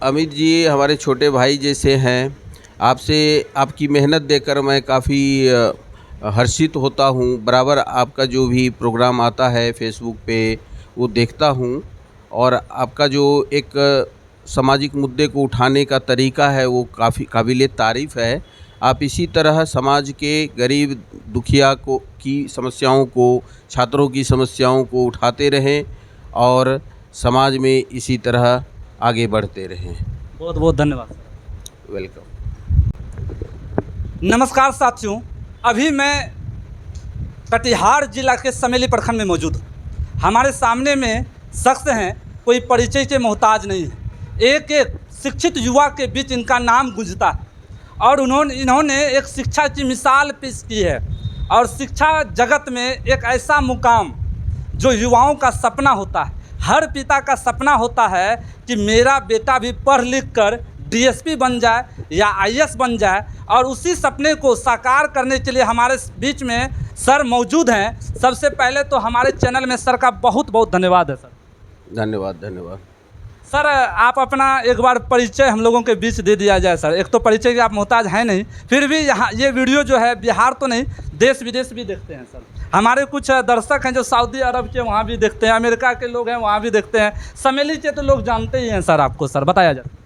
अमित जी हमारे छोटे भाई जैसे हैं। आपसे आपकी मेहनत देखकर मैं काफ़ी हर्षित होता हूँ। बराबर आपका जो भी प्रोग्राम आता है फेसबुक पे वो देखता हूँ, और आपका जो एक सामाजिक मुद्दे को उठाने का तरीका है वो काफ़ी काबिले तारीफ़ है। आप इसी तरह समाज के गरीब दुखिया की समस्याओं को, छात्रों की समस्याओं को उठाते रहें और समाज में इसी तरह आगे बढ़ते रहें। बहुत बहुत धन्यवाद सर। वेलकम। नमस्कार साथियों, अभी मैं कटिहार जिला के समेली प्रखंड में मौजूद हूँ। हमारे सामने में शख्स हैं, कोई परिचय के मोहताज नहीं है। एक एक शिक्षित युवा के बीच इनका नाम गूंजता है और इन्होंने एक शिक्षा की मिसाल पेश की है। और शिक्षा जगत में एक ऐसा मुकाम जो युवाओं का सपना होता है, हर पिता का सपना होता है कि मेरा बेटा भी पढ़ लिख कर डीएसपी बन जाए या आईएएस बन जाए। और उसी सपने को साकार करने के लिए हमारे बीच में सर मौजूद हैं। सबसे पहले तो हमारे चैनल में सर का बहुत बहुत धन्यवाद है सर। धन्यवाद धन्यवाद। सर आप अपना एक बार परिचय हम लोगों के बीच दे दिया जाए सर। एक तो परिचय के आप मोहताज हैं नहीं, फिर भी यहाँ ये वीडियो जो है बिहार तो नहीं देश विदेश भी देखते हैं सर। हमारे कुछ दर्शक हैं जो सऊदी अरब के, वहाँ भी देखते हैं, अमेरिका के लोग हैं वहाँ भी देखते हैं, समेली के तो लोग जानते ही हैं सर आपको। सर बताया जाए।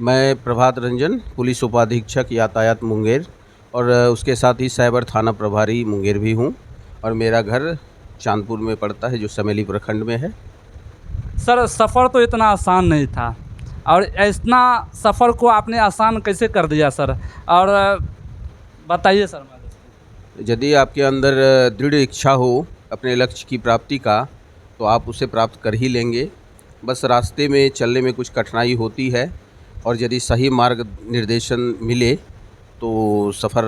मैं प्रभात रंजन, पुलिस उपाधीक्षक यातायात मुंगेर, और उसके साथ ही साइबर थाना प्रभारी मुंगेर भी हूँ, और मेरा घर चांदपुर में पड़ता है जो समेली प्रखंड में है। सर सफ़र तो इतना आसान नहीं था, और इतना सफ़र को आपने आसान कैसे कर दिया सर? और बताइए सर। यदि आपके अंदर दृढ़ इच्छा हो अपने लक्ष्य की प्राप्ति का, तो आप उसे प्राप्त कर ही लेंगे। बस रास्ते में चलने में कुछ कठिनाई होती है, और यदि सही मार्ग निर्देशन मिले तो सफ़र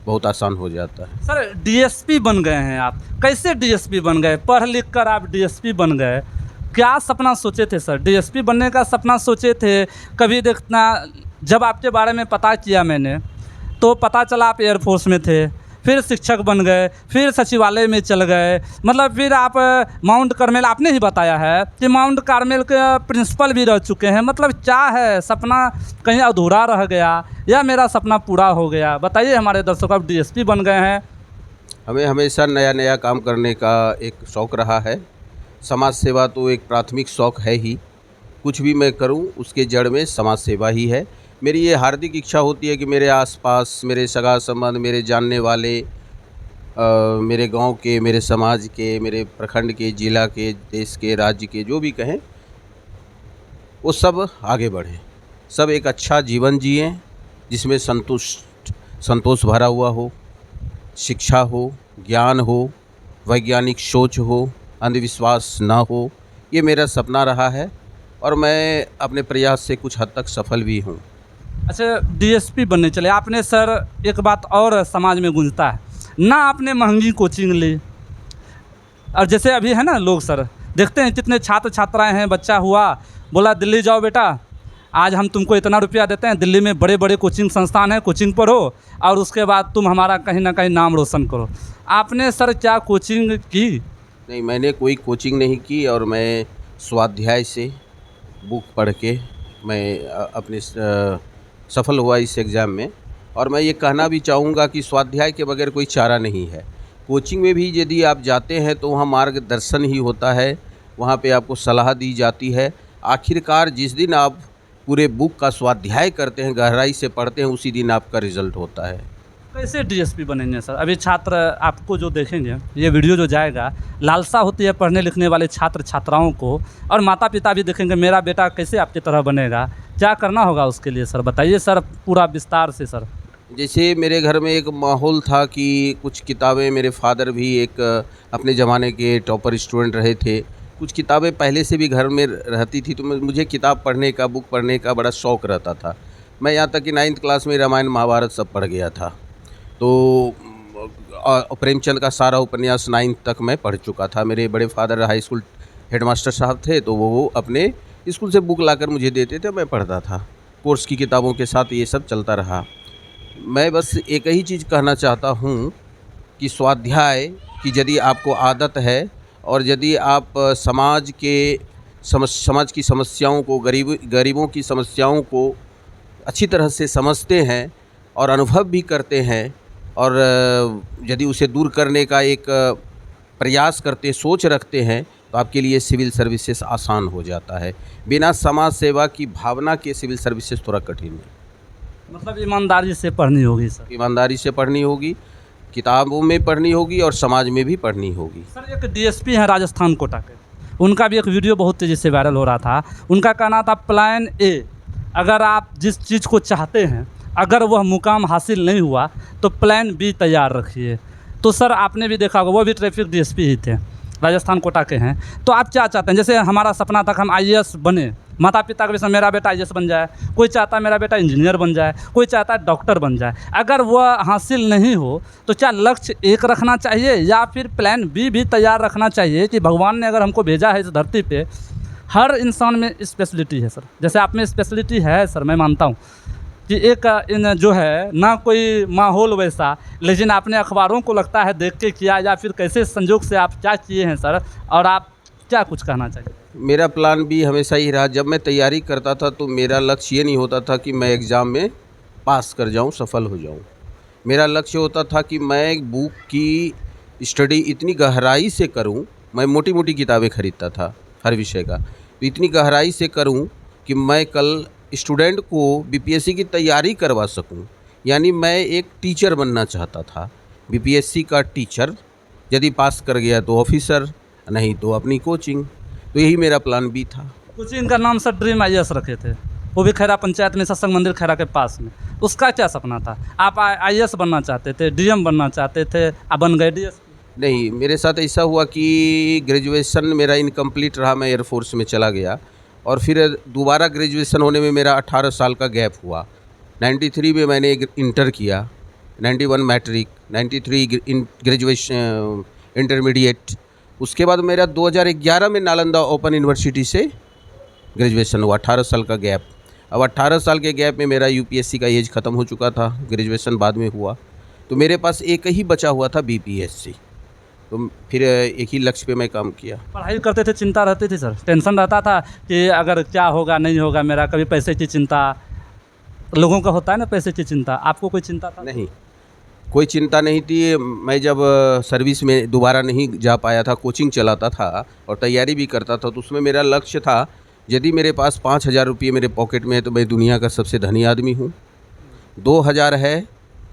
बहुत आसान हो जाता है। सर डीएसपी बन गए हैं आप, कैसे डीएसपी बन गए? पढ़ लिख कर आप डीएसपी बन गए, क्या सपना सोचे थे सर? डीएसपी बनने का सपना सोचे थे कभी? देखना, जब आपके बारे में पता किया मैंने तो पता चला आप एयरफोर्स में थे, फिर शिक्षक बन गए, फिर सचिवालय में चल गए, मतलब फिर आप माउंट कार्मेल, आपने ही बताया है कि माउंट कार्मेल के प्रिंसिपल भी रह चुके हैं। मतलब क्या है, सपना कहीं अधूरा रह गया या मेरा सपना पूरा हो गया? बताइए हमारे दर्शकों। आप डीएसपी बन गए हैं। हमें हमेशा नया नया काम करने का एक शौक़ रहा है। समाज सेवा तो एक प्राथमिक शौक़ है ही। कुछ भी मैं करूं उसके जड़ में समाज सेवा ही है। मेरी ये हार्दिक इच्छा होती है कि मेरे आसपास मेरे सगा संबंध, मेरे जानने वाले, मेरे गांव के, मेरे समाज के, मेरे प्रखंड के, जिला के, देश के, राज्य के, जो भी कहें, वो सब आगे बढ़ें, सब एक अच्छा जीवन जिएं जिसमें संतोष भरा हुआ हो, शिक्षा हो, ज्ञान हो, वैज्ञानिक सोच हो, अंधविश्वास ना हो। ये मेरा सपना रहा है और मैं अपने प्रयास से कुछ हद तक सफल भी हूँ। अच्छा, डीएसपी बनने चले आपने सर। एक बात और समाज में गूंजता है ना, आपने महंगी कोचिंग ली, और जैसे अभी है ना लोग सर देखते हैं कितने छात्र छात्राएं हैं, बच्चा हुआ बोला दिल्ली जाओ बेटा, आज हम तुमको इतना रुपया देते हैं, दिल्ली में बड़े बड़े कोचिंग संस्थान हैं, कोचिंग पढ़ो और उसके बाद तुम हमारा कहीं ना कहीं नाम रोशन करो। आपने सर क्या कोचिंग की? नहीं, मैंने कोई कोचिंग नहीं की, और मैं स्वाध्याय से बुक पढ़ के मैं अपने सफल हुआ इस एग्ज़ाम में। और मैं ये कहना भी चाहूँगा कि स्वाध्याय के बगैर कोई चारा नहीं है। कोचिंग में भी यदि आप जाते हैं तो वहाँ मार्गदर्शन ही होता है, वहाँ पे आपको सलाह दी जाती है। आखिरकार जिस दिन आप पूरे बुक का स्वाध्याय करते हैं, गहराई से पढ़ते हैं, उसी दिन आपका रिज़ल्ट होता है। कैसे डीएसपी बनेंगे सर? अभी छात्र आपको जो देखेंगे, ये वीडियो जो जाएगा, लालसा होती है पढ़ने लिखने वाले छात्र छात्राओं को, और माता पिता भी देखेंगे मेरा बेटा कैसे आपकी तरह बनेगा, क्या करना होगा उसके लिए सर? बताइए सर पूरा विस्तार से सर। जैसे मेरे घर में एक माहौल था कि कुछ किताबें, मेरे फादर भी एक अपने ज़माने के टॉपर स्टूडेंट रहे थे, कुछ किताबें पहले से भी घर में रहती थी, तो मुझे किताब पढ़ने का, बुक पढ़ने का बड़ा शौक़ रहता था। मैं यहाँ तक कि 9th क्लास में रामायण महाभारत सब पढ़ गया था। तो प्रेमचंद का सारा उपन्यास 9th तक मैं पढ़ चुका था। मेरे बड़े फादर हाई स्कूल हेडमास्टर साहब थे, तो वो अपने स्कूल से बुक लाकर मुझे देते थे, मैं पढ़ता था। कोर्स की किताबों के साथ ये सब चलता रहा। मैं बस एक ही चीज़ कहना चाहता हूँ कि स्वाध्याय की यदि आपको आदत है, और यदि आप समाज के समाज की समस्याओं को, गरीबों की समस्याओं को अच्छी तरह से समझते हैं और अनुभव भी करते हैं, और यदि उसे दूर करने का एक प्रयास करते, सोच रखते हैं, तो आपके लिए सिविल सर्विसेज आसान हो जाता है। बिना समाज सेवा की भावना के सिविल सर्विसेज थोड़ा कठिन है। मतलब ईमानदारी से पढ़नी होगी सर। ईमानदारी से पढ़नी होगी, किताबों में पढ़नी होगी और समाज में भी पढ़नी होगी। सर एक डीएसपी हैं राजस्थान कोटा के, उनका भी एक वीडियो बहुत तेज़ी से वायरल हो रहा था। उनका कहना था प्लान ए, अगर आप जिस चीज़ को चाहते हैं अगर वह मुकाम हासिल नहीं हुआ तो प्लान बी तैयार रखिए। तो सर आपने भी देखा होगा, वो भी ट्रैफिक डीएसपी ही थे, राजस्थान कोटा के हैं। तो आप क्या चाहते हैं? जैसे हमारा सपना था कि हम आईएएस बने, माता पिता के भी मेरा बेटा आईएएस बन जाए, कोई चाहता है मेरा बेटा इंजीनियर बन जाए, कोई चाहता है डॉक्टर बन जाए। अगर वह हासिल नहीं हो तो क्या लक्ष्य एक रखना चाहिए या फिर प्लान बी भी तैयार रखना चाहिए कि भगवान ने अगर हमको भेजा है इस धरती पे, हर इंसान में स्पेशलिटी है सर। जैसे आप में स्पेशलिटी है सर, मैं मानता हूँ कि एक इन जो है ना कोई माहौल वैसा, लेकिन आपने अखबारों को लगता है देख के किया या फिर कैसे संजोग से आप क्या किए हैं सर, और आप क्या कुछ कहना चाहिए? मेरा प्लान भी हमेशा ही रहा। जब मैं तैयारी करता था तो मेरा लक्ष्य ये नहीं होता था कि मैं एग्ज़ाम में पास कर जाऊं, सफल हो जाऊं। मेरा लक्ष्य होता था कि मैं एक बुक की स्टडी इतनी गहराई से करूं। मैं मोटी मोटी किताबें खरीदता था हर विषय का, तो इतनी गहराई से करूं कि मैं कल स्टूडेंट को बीपीएससी की तैयारी करवा सकूं। यानी मैं एक टीचर बनना चाहता था, बीपीएससी का टीचर। यदि पास कर गया तो ऑफिसर, नहीं तो अपनी कोचिंग। तो यही मेरा प्लान भी था। कोचिंग का नाम सर ड्रीम आईएएस रखे थे, वो भी खैरा पंचायत में, सत्संग मंदिर खैरा के पास में। उसका क्या सपना था? आप आईएएस बनना चाहते थे, डीएम बनना चाहते थे, आप बन गए डीएसपी? नहीं, मेरे साथ ऐसा हुआ कि ग्रेजुएशन मेरा इनकम्प्लीट रहा, मैं एयरफोर्स में चला गया और फिर दोबारा ग्रेजुएशन होने में मेरा 18 साल का गैप हुआ। 93 में मैंने इंटर किया, 91 मैट्रिक, 93 ग्रेजुएशन इंटरमीडिएट। उसके बाद मेरा 2011 में नालंदा ओपन यूनिवर्सिटी से ग्रेजुएशन हुआ। 18 साल का गैप। अब 18 साल के गैप में मेरा यूपीएससी का एज ख़त्म हो चुका था, ग्रेजुएशन बाद में हुआ, तो मेरे पास एक ही बचा हुआ था बीपीएससी। तो फिर एक ही लक्ष्य पे मैं काम किया। पढ़ाई करते थे, चिंता रहती थी सर, टेंशन रहता था कि अगर क्या होगा नहीं होगा मेरा, कभी पैसे की चिंता, लोगों का होता है ना पैसे की चिंता, आपको कोई चिंता था? नहीं, कोई चिंता नहीं थी। मैं जब सर्विस में दोबारा नहीं जा पाया था, कोचिंग चलाता था और तैयारी भी करता था, तो उसमें मेरा लक्ष्य था यदि मेरे पास 5,000 रुपये मेरे पॉकेट में है तो मैं दुनिया का सबसे धनी आदमी हूँ। 2,000 है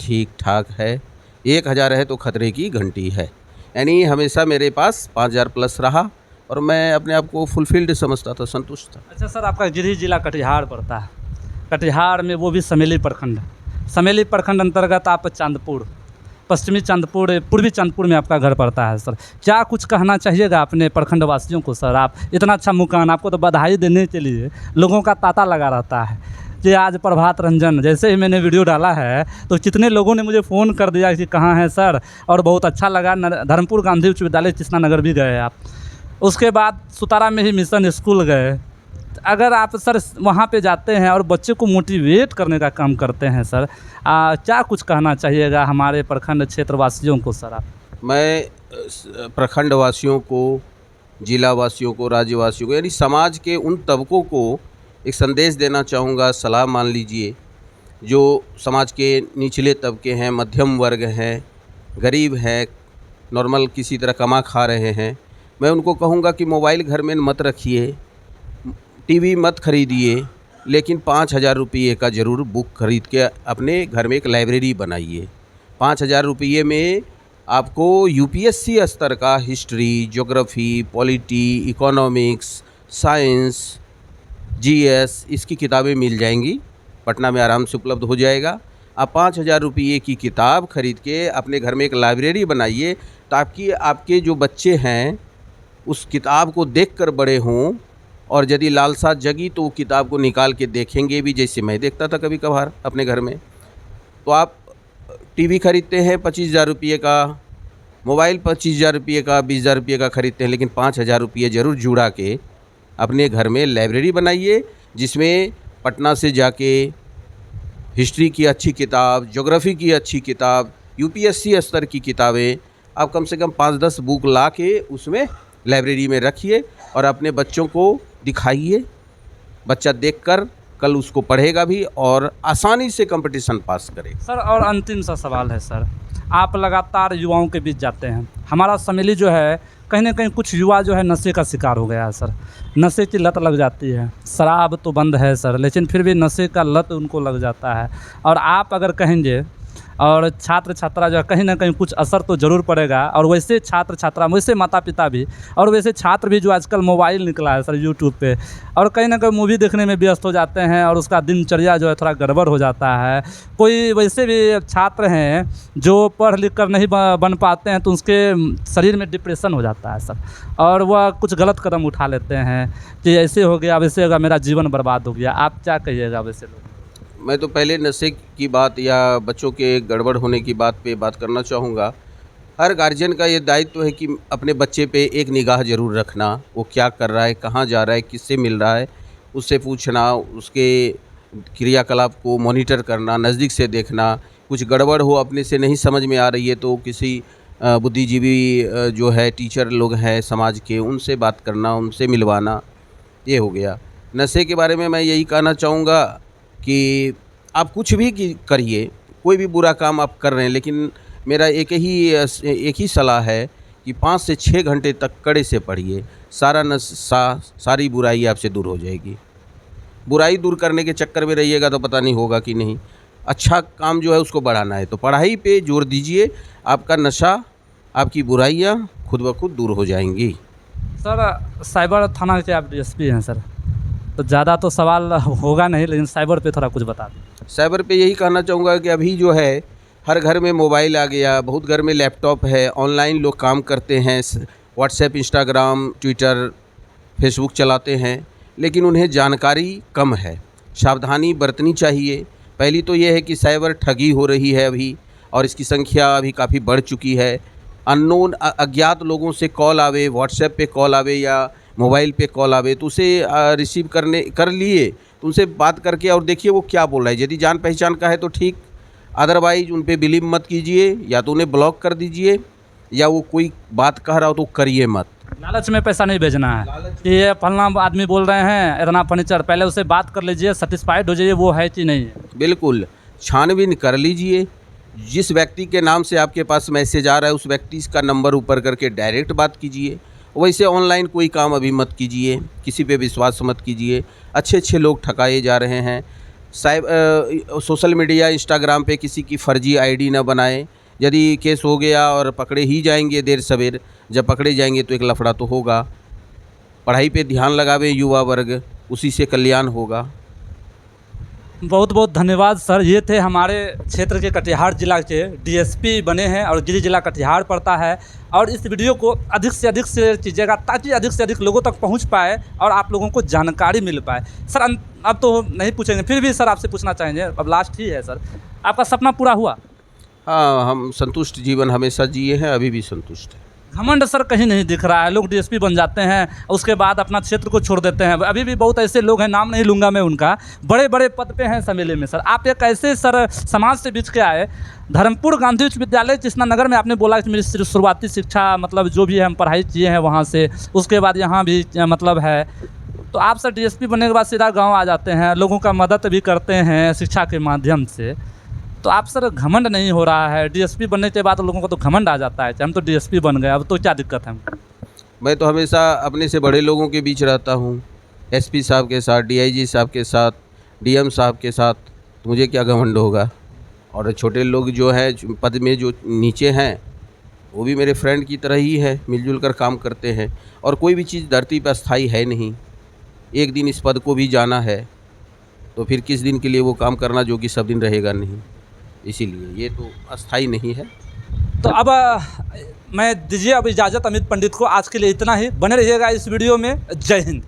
ठीक ठाक है, 1,000 है तो खतरे की घंटी है। यानी हमेशा मेरे पास 5,000 प्लस रहा और मैं अपने आप को फुलफिल्ड समझता था, संतुष्ट था। अच्छा सर, आपका गृह जिला कटिहार पड़ता है, कटिहार में वो भी समेली प्रखंड, समेली प्रखंड अंतर्गत आप चांदपुर, पश्चिमी चांदपुर, पूर्वी चांदपुर में आपका घर पड़ता है सर। क्या कुछ कहना चाहिएगा अपने प्रखंड वासियों को सर? आप इतना अच्छा मुकाम, आपको तो बधाई देने के लिए लोगों का तांता लगा रहता है कि आज प्रभात रंजन, जैसे ही मैंने वीडियो डाला है तो कितने लोगों ने मुझे फ़ोन कर दिया कि कहाँ हैं सर, और बहुत अच्छा लगा। धर्मपुर गांधी उच्च विद्यालय कृष्णानगर भी गए आप, उसके बाद सुतारा में ही मिशन स्कूल गए। अगर आप सर वहाँ पे जाते हैं और बच्चे को मोटिवेट करने का काम करते हैं सर, क्या कुछ कहना चाहिएगा हमारे प्रखंड क्षेत्र वासियों को सर आप? मैं प्रखंड वासियों को, जिला वासियों को, राज्यवासियों को, यानी समाज के उन तबकों को एक संदेश देना चाहूँगा। सलाह मान लीजिए, जो समाज के निचले तबके हैं, मध्यम वर्ग हैं, गरीब हैं, नॉर्मल किसी तरह कमा खा रहे हैं, मैं उनको कहूँगा कि मोबाइल घर में मत रखिए, टीवी मत खरीदिए, लेकिन 5,000 रुपये का ज़रूर बुक खरीद के अपने घर में एक लाइब्रेरी बनाइए। 5,000 रुपये में आपको यूपीएससी स्तर का history, geography, polity, economics, science, GS, इसकी किताबें मिल जाएंगी। पटना में आराम से उपलब्ध हो जाएगा। आप 5,000 रुपये की किताब खरीद के अपने घर में एक लाइब्रेरी बनाइए, ताकि आपके जो बच्चे हैं उस किताब को देखकर बड़े हों, और यदि लालसा जगी तो वो किताब को निकाल के देखेंगे भी, जैसे मैं देखता था कभी कभार अपने घर में। तो आप टीवी खरीदते हैं 25,000 रुपये का, मोबाइल 25,000 रुपये का, 20,000 रुपये का खरीदते हैं, लेकिन 5,000 रुपये ज़रूर जुड़ा के अपने घर में लाइब्रेरी बनाइए, जिसमें पटना से जाके हिस्ट्री की अच्छी किताब, ज्योग्राफी की अच्छी किताब, यूपीएससी स्तर की किताबें आप कम से कम 5-10 बुक ला के उसमें लाइब्रेरी में रखिए और अपने बच्चों को दिखाइए, बच्चा देखकर कल उसको पढ़ेगा भी और आसानी से कंपटीशन पास करेगा। सर और अंतिम सा सवाल है सर, आप लगातार युवाओं के बीच जाते हैं, हमारा समेली जो है कहीं ना कहीं कुछ युवा जो है नशे का शिकार हो गया है सर, नशे की लत लग जाती है। शराब तो बंद है सर, लेकिन फिर भी नशे का लत उनको लग जाता है। और आप अगर कहेंगे और छात्र छात्रा जो है कहीं ना कहीं कुछ असर तो ज़रूर पड़ेगा, और वैसे छात्र छात्रा, वैसे माता पिता भी, और वैसे छात्र भी जो आजकल मोबाइल निकला है सर यूट्यूब पे, और कहीं ना कहीं मूवी देखने में व्यस्त हो जाते हैं और उसका दिनचर्या जो है थोड़ा गड़बड़ हो जाता है। कोई वैसे भी छात्र हैं जो पढ़ लिख कर नहीं बन पाते हैं तो उसके शरीर में डिप्रेशन हो जाता है सर, और वह कुछ गलत कदम उठा लेते हैं कि ऐसे हो गया वैसे होगा, मेरा जीवन बर्बाद हो गया। आप क्या कहिएगा वैसे लोग? मैं तो पहले नशे की बात या बच्चों के गड़बड़ होने की बात पे बात करना चाहूँगा। हर गार्जियन का ये दायित्व है कि अपने बच्चे पे एक निगाह ज़रूर रखना, वो क्या कर रहा है, कहाँ जा रहा है, किससे मिल रहा है, उससे पूछना, उसके क्रियाकलाप को मॉनिटर करना, नज़दीक से देखना। कुछ गड़बड़ हो अपने से नहीं समझ में आ रही है तो किसी बुद्धिजीवी जो है टीचर लोग हैं समाज के, उनसे बात करना, उनसे मिलवाना, ये हो गया। नशे के बारे में मैं यही कहना चाहूँगा कि आप कुछ भी करिए, कोई भी बुरा काम आप कर रहे हैं, लेकिन मेरा एक ही सलाह है कि 5 से 6 घंटे तक कड़े से पढ़िए। सारी बुराई आपसे दूर हो जाएगी। बुराई दूर करने के चक्कर में रहिएगा तो पता नहीं होगा कि नहीं। अच्छा काम जो है उसको बढ़ाना है तो पढ़ाई पे जोर दीजिए, आपका नशा, आपकी बुराइयाँ खुद ब खुद दूर हो जाएंगी। सर साइबर थाना के आप डीएसपी हैं सर, तो ज़्यादा तो सवाल होगा नहीं, लेकिन साइबर पे थोड़ा कुछ बता दें। साइबर पे यही कहना चाहूँगा कि अभी जो है हर घर में मोबाइल आ गया, बहुत घर में लैपटॉप है, ऑनलाइन लोग काम करते हैं, व्हाट्सएप, इंस्टाग्राम, ट्विटर, फेसबुक चलाते हैं, लेकिन उन्हें जानकारी कम है। सावधानी बरतनी चाहिए। पहली तो ये है कि साइबर ठगी हो रही है अभी, और इसकी संख्या अभी काफ़ी बढ़ चुकी है। अननोन अज्ञात लोगों से कॉल आवे, व्हाट्सएप पे कॉल आवे या मोबाइल पे कॉल आवे तो उसे रिसीव कर लिए तो उनसे बात करके और देखिए वो क्या बोल रहा है। यदि जान पहचान का है तो ठीक, अदरवाइज उन पे बिलीव मत कीजिए, या तो उन्हें ब्लॉक कर दीजिए, या वो कोई बात कह रहा हो तो करिए मत। लालच में पैसा नहीं भेजना है कि ये फलना आदमी बोल रहे हैं इतना फर्नीचर, पहले उससे बात कर लीजिए, सेटिस्फाइड हो जाइए वो है कि नहीं है। बिल्कुल छानबीन कर लीजिए। जिस व्यक्ति के नाम से आपके पास मैसेज आ रहा है उस व्यक्ति का नंबर ऊपर करके डायरेक्ट बात कीजिए। वैसे ऑनलाइन कोई काम अभी मत कीजिए, किसी पे विश्वास मत कीजिए। अच्छे लोग ठकाए जा रहे हैं। सोशल मीडिया, इंस्टाग्राम पे किसी की फर्जी आईडी न बनाएं। यदि केस हो गया और पकड़े ही जाएंगे देर सवेर, जब पकड़े जाएंगे तो एक लफड़ा तो होगा। पढ़ाई पे ध्यान लगावे युवा वर्ग, उसी से कल्याण होगा। बहुत बहुत धन्यवाद सर। ये थे हमारे क्षेत्र के कटिहार जिला के डीएसपी बने हैं और गृह जिला कटिहार पड़ता है। और इस वीडियो को अधिक से अधिक शेयर कीजिएगा ताकि अधिक से अधिक लोगों तक पहुंच पाए और आप लोगों को जानकारी मिल पाए। सर अब तो नहीं पूछेंगे, फिर भी सर आपसे पूछना चाहेंगे, अब लास्ट ही है सर, आपका सपना पूरा हुआ? हाँ, हम संतुष्ट जीवन हमेशा जिए हैं, अभी भी संतुष्ट हैं। घमंड सर कहीं नहीं दिख रहा है। लोग डीएसपी बन जाते हैं उसके बाद अपना क्षेत्र को छोड़ देते हैं। अभी भी बहुत ऐसे लोग हैं, नाम नहीं लूँगा मैं उनका, बड़े बड़े पद पे हैं समेले में। सर आप एक ऐसे सर समाज से बीच के आए, धर्मपुर गांधी उच्च विद्यालय कृष्णानगर में आपने बोला कि मेरी शुरुआती शिक्षा मतलब जो भी है हम पढ़ाई किए हैं वहाँ से, उसके बाद यहाँ भी मतलब है। तो आप सर डीएसपी बनने के बाद सीधा गाँव आ जाते हैं, लोगों का मदद भी करते हैं शिक्षा के माध्यम से। तो आप सर घमंड नहीं हो रहा है? डीएसपी बनने के बाद लोगों को तो घमंड आ जाता है कि हम तो डीएसपी बन गए, अब तो क्या दिक्कत है? मैं तो हमेशा अपने से बड़े लोगों के बीच रहता हूँ, एसपी साहब के साथ, डीआईजी साहब के साथ, डीएम साहब के साथ, तो मुझे क्या घमंड होगा। और छोटे लोग जो हैं पद में जो नीचे हैं वो भी मेरे फ्रेंड की तरह ही है, मिलजुल कर काम करते हैं। और कोई भी चीज़ धरती पर अस्थाई है नहीं, एक दिन इस पद को भी जाना है, तो फिर किस दिन के लिए वो काम करना जो कि सब दिन रहेगा नहीं। इसीलिए ये तो अस्थाई नहीं है। तो अब मैं दीजिए अब इजाज़त अमित पंडित को, आज के लिए इतना ही। बने रहिएगा इस वीडियो में। जय हिंद।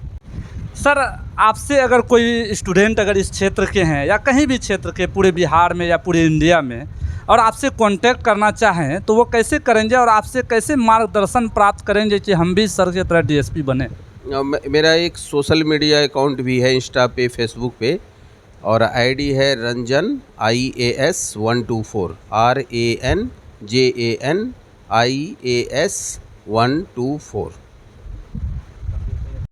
सर आपसे अगर कोई स्टूडेंट अगर इस क्षेत्र के हैं या कहीं भी क्षेत्र के, पूरे बिहार में या पूरे इंडिया में, और आपसे कांटेक्ट करना चाहें तो वो कैसे करेंगे और आपसे कैसे मार्गदर्शन प्राप्त करेंगे कि हम भी सर की तरह डीएसपी बने? मेरा एक सोशल मीडिया अकाउंट भी है, इंस्टा पे, फेसबुक पे, और आईडी है रंजन IAS 124 RANJAN IAS 124।